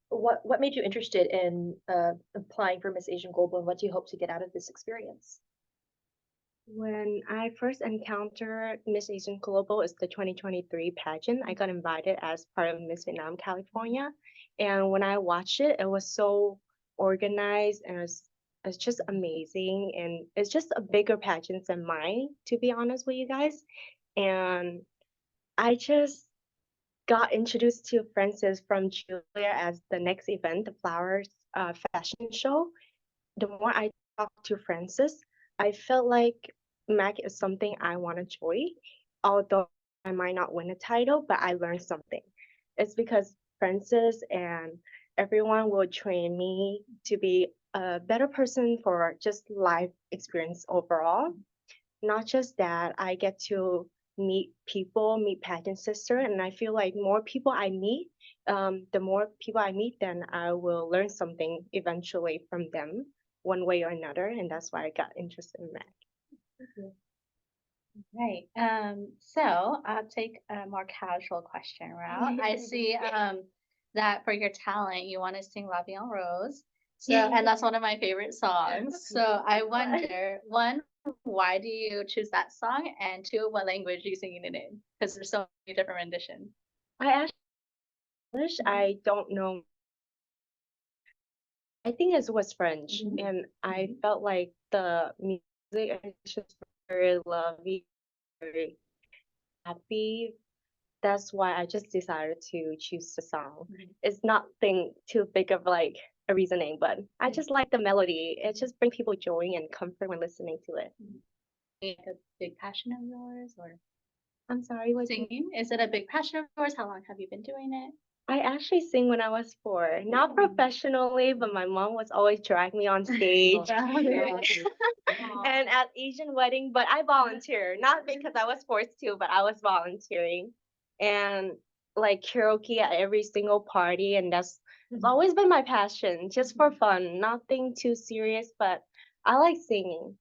What made you interested in applying for Miss Asian Global, and what do you hope to get out of this experience? When I first encountered Miss Asian Global, is the 2023 pageant. I got invited as part of Miss Vietnam California. And when I watched it, it was so organized and it's just amazing. And it's just a bigger pageant than mine, to be honest with you guys. And I just got introduced to Francis from Julia as the next event, the Flowers fashion show. The more I talked to Francis, I felt like Mac is something I want to join, although I might not win a title, but I learned something. It's because Francis and everyone will train me to be a better person for just life experience overall. Not just that, I get to meet people, meet pageant sister, and I feel like more people I meet, the more people I meet, then I will learn something eventually from them, one way or another, and that's why I got interested in that. Right. So I'll take a more casual question route. I see that for your talent, you want to sing La Vie en Rose. So, and that's one of my favorite songs. So I wonder, one, why do you choose that song? And two, what language are you singing it in? Because there's so many different renditions. I actually English, I don't know. I think it was French, and I felt like the music is just very lovely, very happy. That's why I just decided to choose the song. It's nothing too big of like a reasoning, but I just like the melody. It just brings people joy and comfort when listening to it. Like a big passion of yours, or I'm sorry, what? singing? Is it a big passion of yours? How long have you been doing it? I actually sing when I was 4, not professionally, but my mom was always drag me on stage. And at Asian wedding, but I volunteer, not because I was forced to, but I was volunteering. And like karaoke at every single party, and that's it's always been my passion, just for fun, nothing too serious, but I like singing.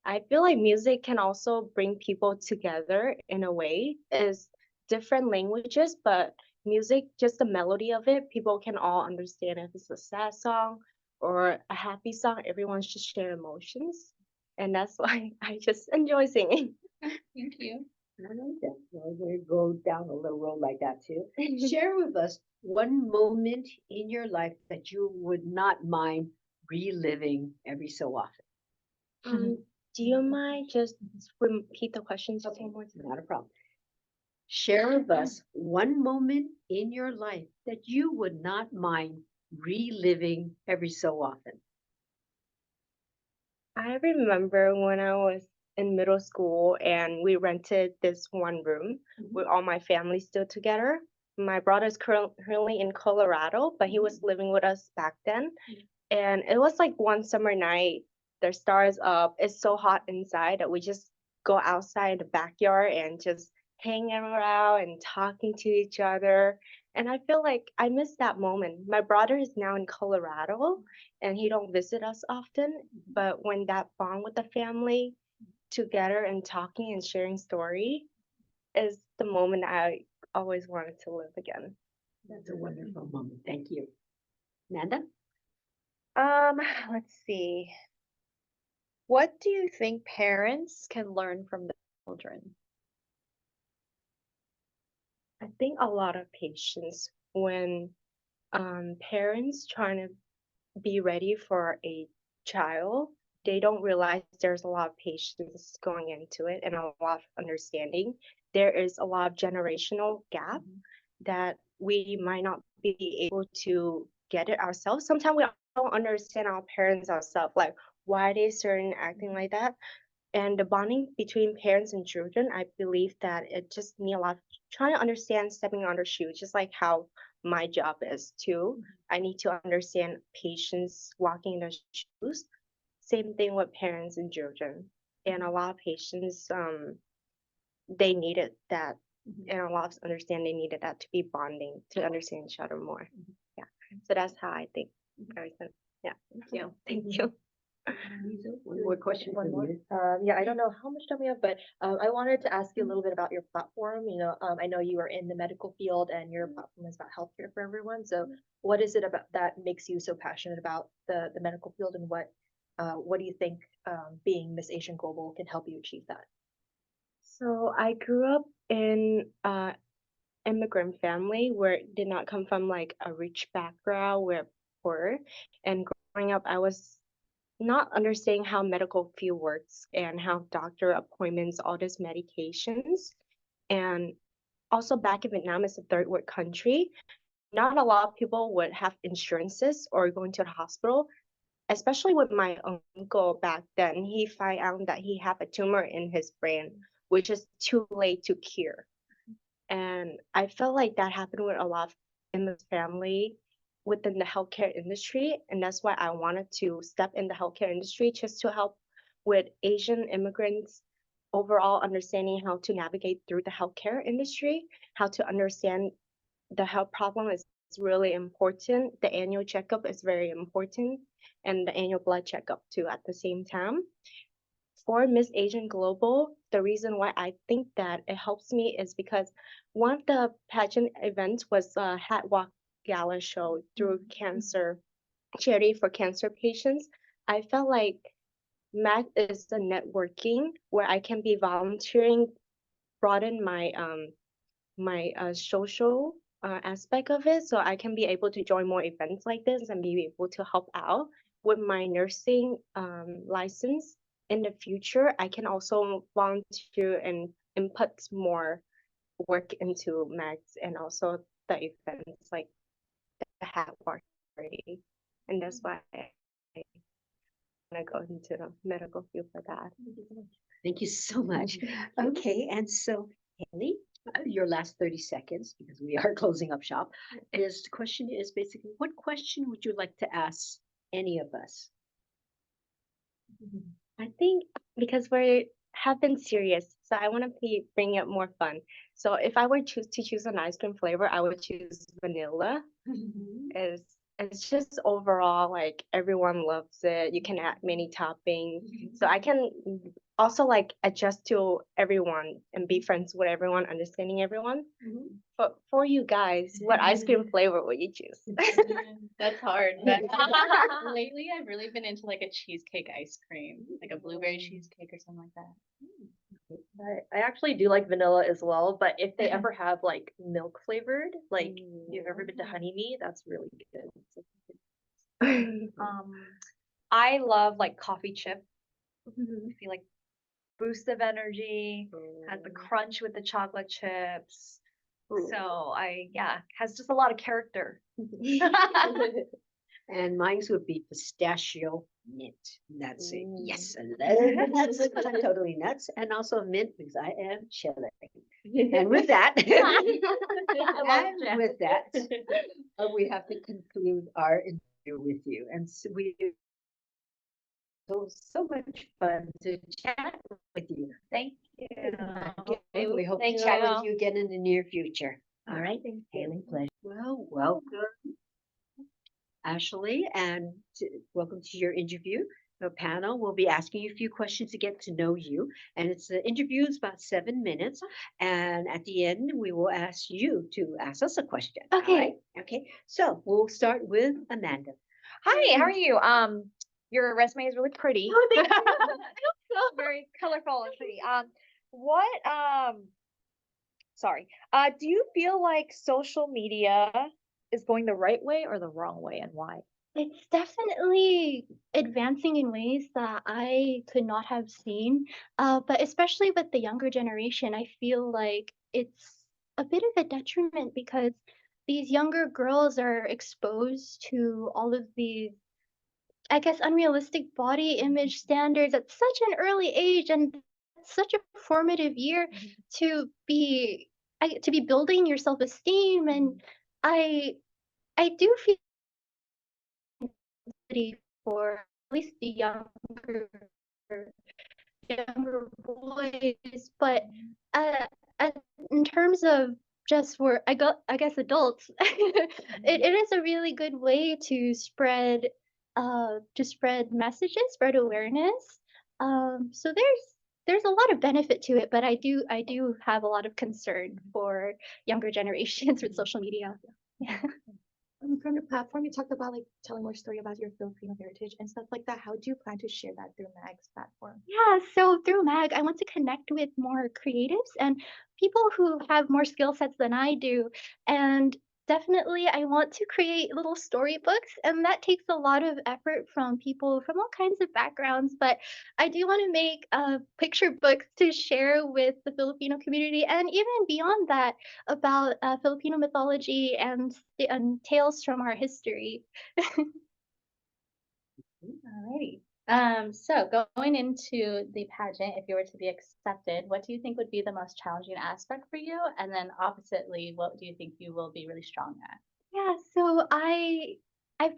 I feel like music can also bring people together in a way. It's different languages, but music, just the melody of it, people can all understand if it's a sad song or a happy song. Everyone's just share emotions, and that's why I just enjoy singing. Thank you. I like that. Well, we go down a little road like that too. Share with us one moment in your life that you would not mind reliving every so often. Do you mind just repeat the question just one more time? Not a problem. share with us one moment in your life that you would not mind reliving every so often. I remember when I was in middle school and we rented this one room with all my family still together. My brother's currently in Colorado, but he was living with us back then. And it was like one summer night, the stars up. It's so hot inside that we just go outside in the backyard and just hanging around and talking to each other. And I feel like I miss that moment. My brother is now in Colorado and he don't visit us often, but when that bond with the family together and talking and sharing story is the moment I always wanted to live again. That's a wonderful moment. Thank you. Amanda? Let's see. What do you think parents can learn from the children? I think a lot of patience when parents trying to be ready for a child, they don't realize there's a lot of patience going into it and a lot of understanding. There is a lot of generational gap that we might not be able to get it ourselves. Sometimes we don't understand our parents ourselves, like why they certain acting like that. And the bonding between parents and children, I believe that it just need a lot of trying to understand stepping on their shoes, just like how my job is too. I need to understand patients walking in their shoes. Same thing with parents and children. And a lot of patients, they needed that, and a lot of understanding they needed that to be bonding, to understand each other more. Yeah. So that's how I think. Yeah. Thank you. One more question for One more. you. Yeah, I don't know how much time we have, but I wanted to ask you a little bit about your platform. I know you are in the medical field and your platform is about healthcare for everyone. So what is it about that makes you so passionate about the medical field, and what do you think being Miss Asian Global can help you achieve that? So I grew up in immigrant family where it did not come from like a rich background, we're poor. And growing up, I was not understanding how medical field works and how doctor appointments, all these medications. And also back in Vietnam, it's a third world country. Not a lot of people would have insurances or going to the hospital, especially with my uncle back then. He found out that he had a tumor in his brain, which is too late to cure. And I felt like that happened with a lot in the family within the healthcare industry. And that's why I wanted to step in the healthcare industry just to help with Asian immigrants overall understanding how to navigate through the healthcare industry, how to understand the health problem is really important. The annual checkup is very important, and the annual blood checkup too at the same time. For Miss Asian Global, the reason why I think that it helps me is because one of the pageant events was a hat walk gala show through cancer charity for cancer patients. I felt like MAC is a networking where I can be volunteering, broaden my social aspect of it, so I can be able to join more events like this and be able to help out with my nursing license. In the future, I can also volunteer and input more work into MAGS and also the events like the hat party. And that's why I want to go into the medical field for that. Thank you so much. Okay, and so Haley, your last 30 seconds, because we are closing up shop, is the question is basically, what question would you like to ask any of us? I think because we have been serious, so I want to bring it more fun. So if I were to choose an ice cream flavor, I would choose vanilla. It's just overall like everyone loves it. You can add many toppings, so I can also like adjust to everyone and be friends with everyone, understanding everyone. But for you guys, what ice cream flavor would you choose? That's hard. But lately, I've really been into like a cheesecake ice cream, like a blueberry cheesecake or something like that. I actually do like vanilla as well, but if they ever have like milk flavored, like you've ever been to Honey Me, that's really good. I love like coffee chip. I feel like boost of energy, has the crunch with the chocolate chips. So has just a lot of character. And mine would be pistachio mint. That's it. Yes, I Mm. love nuts. I'm totally nuts. And also mint because I am chilling. And with that, and with that, we have to conclude our interview with you. And so so much fun to chat with you. Thank you. Okay, we hope to Thank chat you. with you again in the near future. All right, Haley, pleasure. Well, welcome, Ashley, and welcome to your interview. The panel will be asking you a few questions to get to know you, and the interview is about 7 minutes. And at the end, we will ask you to ask us a question. all Okay. right? Okay. So we'll start with Amanda. Hi, how are you? Your resume is really pretty. Oh, thank Very colorful and pretty. Do you feel like social media is going the right way or the wrong way, and why? It's definitely advancing in ways that I could not have seen. But especially with the younger generation, I feel like it's a bit of a detriment because these younger girls are exposed to all of these, I guess, unrealistic body image standards at such an early age, and such a formative year to be to be building your self-esteem. And I I do feel for at least the younger boys, but uh, uh, in terms of just for I guess adults, it is a really good way to spread messages, spread awareness. So there's a lot of benefit to it, but I do have a lot of concern for younger generations with social media. Yeah. From your platform, you talked about like telling more story about your Filipino heritage and stuff like that. How do you plan to share that through Mag's platform? Yeah, so through MAG, I want to connect with more creatives and people who have more skill sets than I do. And definitely, I want to create little storybooks, and that takes a lot of effort from people from all kinds of backgrounds. But I do want to make picture books to share with the Filipino community, and even beyond that, about Filipino mythology and tales from our history. Alrighty. So going into the pageant, if you were to be accepted, what do you think would be the most challenging aspect for you? And then oppositely, what do you think you will be really strong at? Yeah, so I've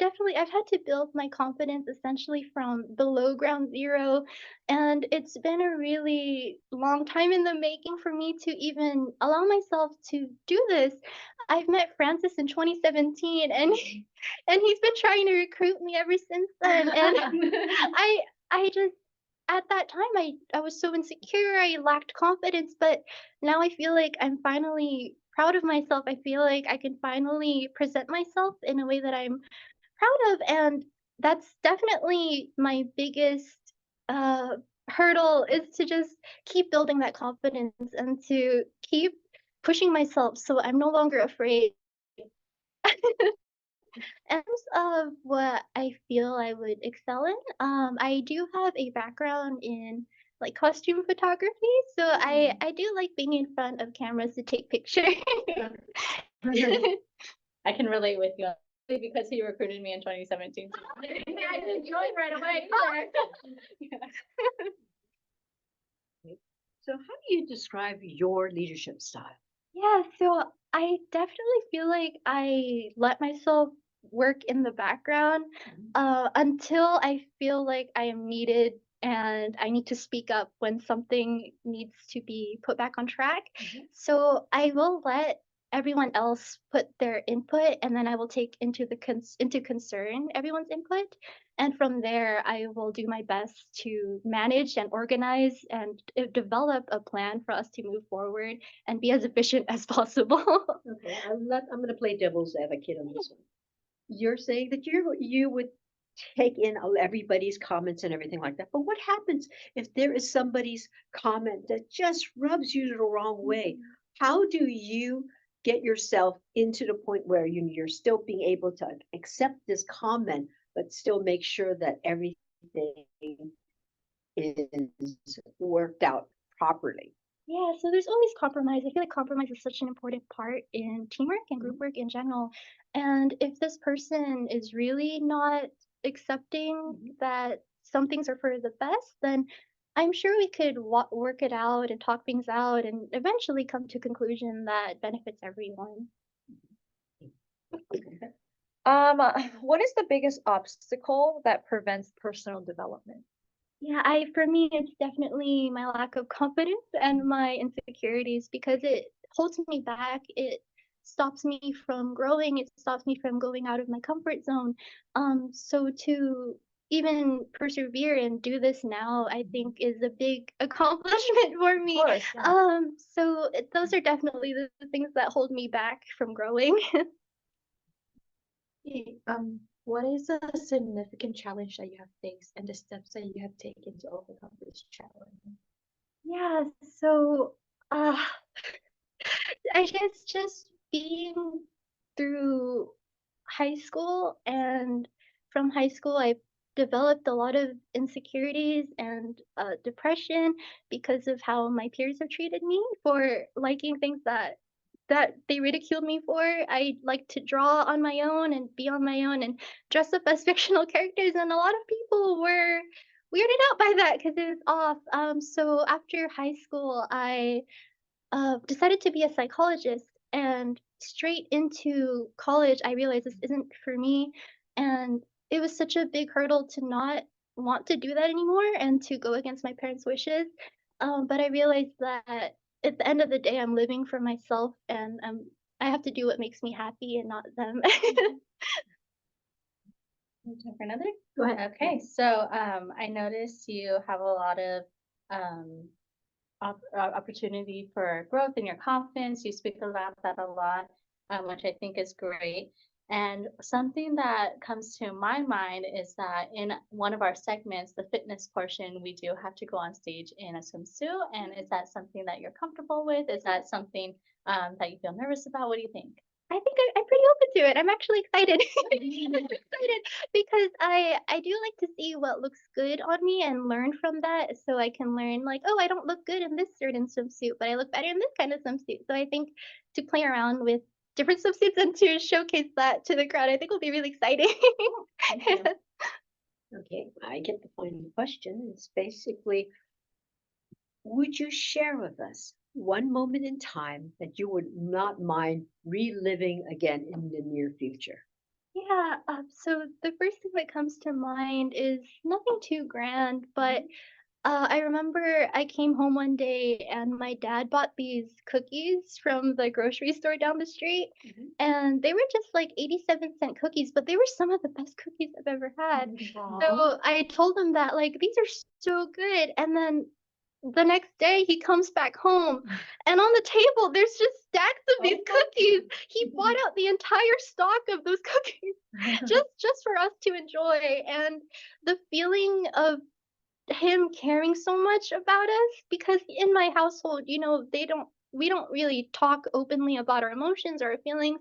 had to build my confidence essentially from below ground zero, and it's been a really long time in the making for me to even allow myself to do this. I've met Francis in 2017, and and he's been trying to recruit me ever since then. And I just at that time I was so insecure, I lacked confidence, but now I feel like I'm finally proud of myself. I feel like I can finally present myself in a way that I'm proud of, and that's definitely my biggest hurdle, is to just keep building that confidence and to keep pushing myself so I'm no longer afraid. In terms of what I feel I would excel in, I do have a background in like costume photography, so I do like being in front of cameras to take pictures. I can relate with you because he recruited me in 2017. I didn't join right away. So how do you describe your leadership style? Yeah, so I definitely feel like I let myself work in the background until I feel like I am needed and I need to speak up when something needs to be put back on track. So I will let everyone else put their input, and then I will take into concern everyone's input. And from there, I will do my best to manage and organize and develop a plan for us to move forward and be as efficient as possible. Okay, I'm going to play devil's advocate on this one. You're saying that you would take in everybody's comments and everything like that. But what happens if there is somebody's comment that just rubs you the wrong way? How do you get yourself into the point where you're still being able to accept this comment, but still make sure that everything is worked out properly. Yeah, so there's always compromise. I feel like compromise is such an important part in teamwork and group work in general. And if this person is really not accepting that some things are for the best, then I'm sure we could work it out and talk things out and eventually come to a conclusion that benefits everyone. What is the biggest obstacle that prevents personal development? Yeah, for me, it's definitely my lack of confidence and my insecurities because it holds me back. It stops me from growing. It stops me from going out of my comfort zone. So to even persevere and do this now, I think is a big accomplishment for me. Of course, yeah. Those are definitely the things that hold me back from growing. What is a significant challenge that you have faced and the steps that you have taken to overcome this challenge? Yeah, so uh I guess just being through high school and from high school I developed a lot of insecurities and depression because of how my peers have treated me for liking things that they ridiculed me for. I like to draw on my own and be on my own and dress up as fictional characters, and a lot of people were weirded out by that because it was off. So after high school, I decided to be a psychologist, and straight into college, I realized this isn't for me. And it was such a big hurdle to not want to do that anymore and to go against my parents' wishes. But I realized that at the end of the day, I'm living for myself and I have to do what makes me happy and not them. Time for another? Go ahead. Okay, so I noticed you have a lot of um, opportunity for growth in your confidence. You speak about that a lot, which I think is great. And something that comes to my mind is that in one of our segments, the fitness portion, we do have to go on stage in a swimsuit. And is that something that you're comfortable with? Is that something that you feel nervous about? What do you think? I think I'm pretty open to it. I'm actually excited. I'm excited because I do like to see what looks good on me and learn from that, so I can learn like, oh, I don't look good in this certain swimsuit, but I look better in this kind of swimsuit. So I think to play around with different swimsuits and to showcase that to the crowd, I think will be really exciting. Okay, I get the final question. It's basically, would you share with us one moment in time that you would not mind reliving again in the near future? Yeah, so the first thing that comes to mind is nothing too grand, but I remember I came home one day and my dad bought these cookies from the grocery store down the street, and they were just like 87-cent cookies, but they were some of the best cookies I've ever had. So I told him that like these are so good, and then the next day he comes back home and on the table there's just stacks of these cookies. He bought out the entire stock of those cookies just for us to enjoy, and the feeling of him caring so much about us, because in my household, we don't really talk openly about our emotions or our feelings.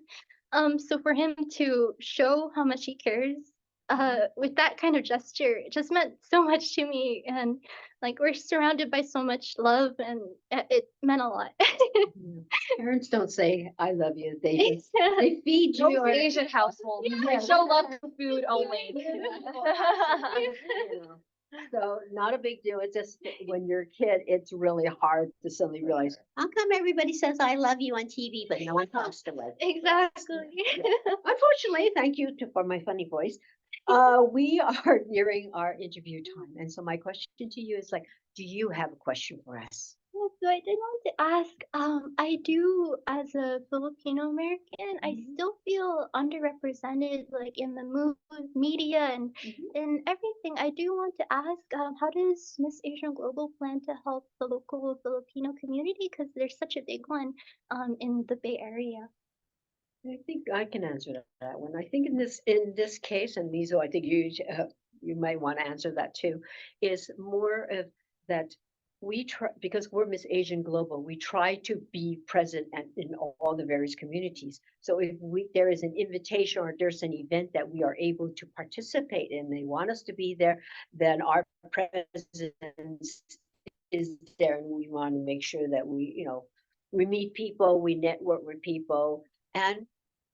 So for him to show how much he cares with that kind of gesture, it just meant so much to me. And like we're surrounded by so much love, and it meant a lot. Parents don't say "I love you." They just they feed you. Most Asian households show love through food only. So not a big deal. It's just that when you're a kid, it's really hard to suddenly realize, how come everybody says I love you on TV, but no one talks to us? Exactly. Unfortunately, thank you for my funny voice. We are nearing our interview time. And so my question to you is like, do you have a question for us? Yeah, so I did want to ask, I do as a Filipino American, I still feel underrepresented like in the media and in everything. I do want to ask, how does Miss Asian Global plan to help the local Filipino community? Because there's such a big one in the Bay Area. I think I can answer that one. I think in this case, and Mizo, I think you might want to answer that too, is more of that we try, because we're Miss Asian Global, we try to be present in all the various communities. So if there is an invitation or there's an event that we are able to participate in, they want us to be there, then our presence is there, and we want to make sure that we meet people, we network with people, and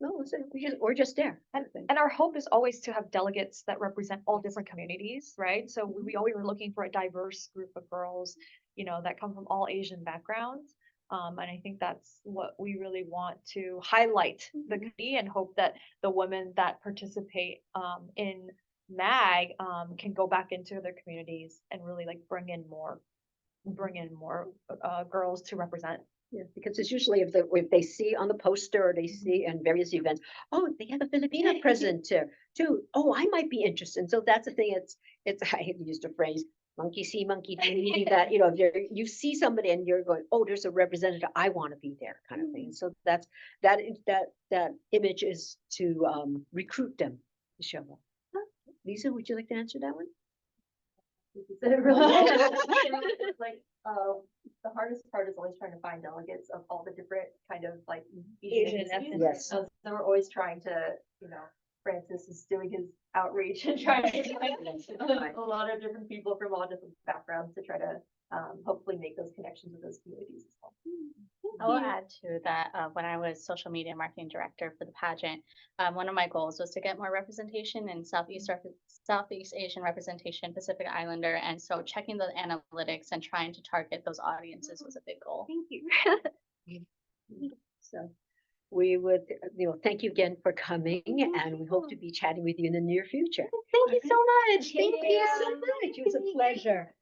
no, so we're just there. And our hope is always to have delegates that represent all different communities, right? So we always were looking for a diverse group of girls, that come from all Asian backgrounds. And I think that's what we really want to highlight the community, and hope that the women that participate in MAG can go back into their communities and really like bring in more girls to represent. Yeah, because it's usually if they see on the poster or they see in various events, oh, they have a Filipina present too. Oh, I might be interested. So that's the thing. It's I used a phrase, monkey see, monkey do, meaning that if you see somebody and you're going, oh, there's a representative, I want to be there, kind of thing. So that image is to recruit them to show up. Lisa, would you like to answer that one? Like, the hardest part is always trying to find delegates of all the different kind of like Asian ethnicities. Yes. So we're always trying to, Francis is doing his outreach and trying to find a lot of different people from all different backgrounds to try to hopefully make those connections with those communities as well. I'll add to that, when I was social media marketing director for the pageant, one of my goals was to get more representation in Southeast Asian representation, Pacific Islander. And so checking the analytics and trying to target those audiences was a big goal. Thank you. So we would, thank you again for coming, and we hope to be chatting with you in the near future. Thank you so much. Thank you so much. It was a pleasure.